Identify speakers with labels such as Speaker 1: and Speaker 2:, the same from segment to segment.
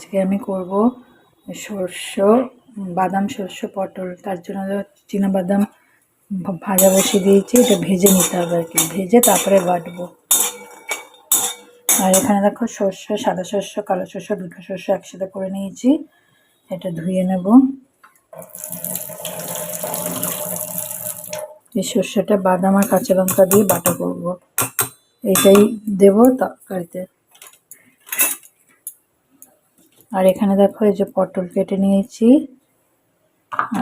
Speaker 1: আজকে আমি করব সর্ষে বাদাম সর্ষে পটল। তার জন্য চীনা বাদাম ভাজা বসিয়ে দিয়েছি, এটা ভেজে নিতে হবে আর কি, ভেজে তারপরে বাটবো। আর এখানে দেখো সর্ষে, সাদা সর্ষে, কালো সর্ষে, দুটো সর্ষে একসাথে করে নিয়েছি। এটা ধুয়ে নেব। এই সর্ষেটা বাদাম আর কাঁচা লঙ্কা দিয়ে বাটা করব, এইটাই দেব তরকারিতে। আর এখানে দেখো এই যে পটল কেটে নিয়েছি,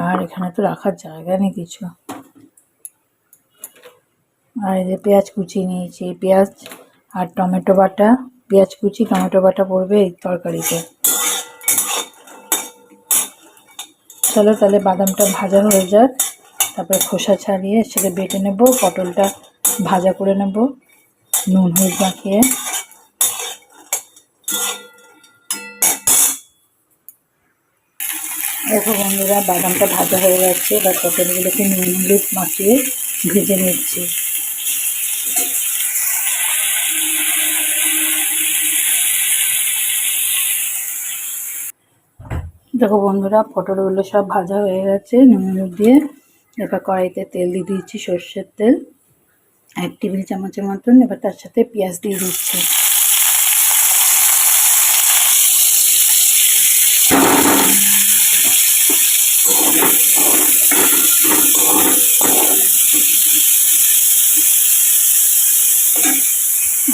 Speaker 1: আর এখানে তো রাখার জায়গা নেই কিছু। আর এই যে পেঁয়াজ কুচি নিয়েছি, পেঁয়াজ আর টমেটো বাটা, পেঁয়াজ কুচি টমেটো বাটা পড়বে এই তরকারিতে। চলো তাহলে বাদামটা ভাজা হয়ে যাক, তারপরে খোসা ছাড়িয়ে সেটা বেটে নেব, পটলটা ভাজা করে নেব নুন হলুদ মাখিয়ে। দেখো বন্ধুরা, বাদামটা ভাজা হয়ে গেছে, এবার পটলগুলোকে নুন হলুদ মাখিয়ে ভেজে নিচ্ছি। দেখো বন্ধুরা, পটলগুলো সব ভাজা হয়ে গেছে নুন হলুদ দিয়ে। এবার কড়াইতে তেল দিয়ে দিচ্ছি, সর্ষের তেল 1 টেবিল চামচের মতন। এবার তার সাথে পেঁয়াজ দিয়ে দিচ্ছি।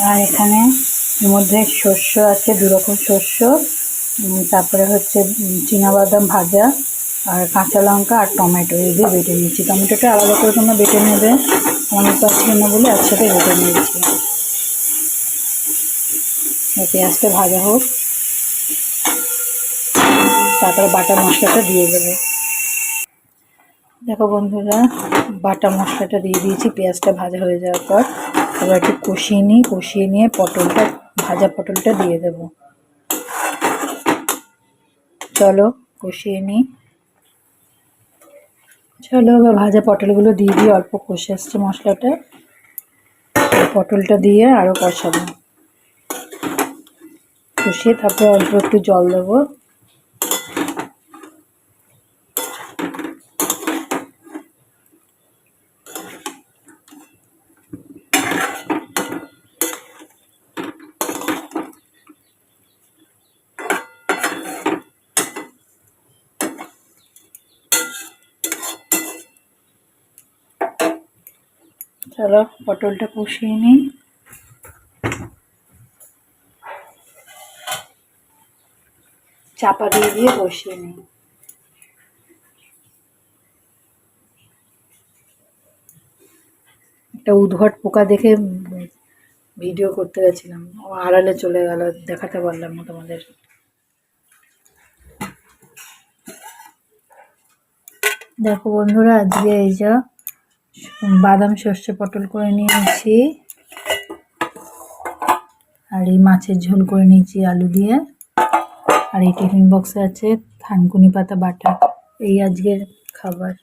Speaker 1: আর এখানে এর মধ্যে শস্য আছে, 2 রকম শস্য, তারপরে হচ্ছে চীনাবাদাম ভাজা, আর কাঁচা লঙ্কা আর টমেটো, এই দিয়ে বেটে নিয়েছি। টমেটোটা আলাদা করে তোমরা বেটে নেবে, আমার তো ছিল না বলে একসাথে বেটে নিয়েছি। পেঁয়াজটা ভাজা হোক, তারপরে বাটা মশলাটা দিয়ে দেবো। দেখো বন্ধুরা, বাটা মশলাটা দিয়ে দিয়েছি পেঁয়াজটা ভাজা হয়ে যাওয়ার পর। এবার একটু কষিয়ে নিই, কষিয়ে নিয়ে পটলটা, ভাজা পটলটা দিয়ে দেবো। চলো কষিয়ে নিই। চলো এবার ভাজা পটলগুলো দিয়ে দিয়ে অল্প কষে আসছে মশলাটা, পটলটা দিয়ে আরও কষাবো। কষিয়ে তারপরে অল্প একটু জল দেবো। চলো পটলটা কষিয়ে নিই। চাপা দিয়ে দিয়ে কষিয়ে নিই। একটা উদ্ভট পোকা দেখে ভিডিও করতে গেছিলাম, ও আড়ালে চলে গেল, দেখাতে পারলাম না তোমাদের। দেখো বন্ধুরা, আজকে এই যা বাদাম সর্ষে পটল করে নিয়েছি, আর এই মাছের ঝোল করে নিয়েছি আলু দিয়ে, আর এই টিফিন বক্সে আছে থানকুনি পাতা বাটা। এই আজকের খাবার।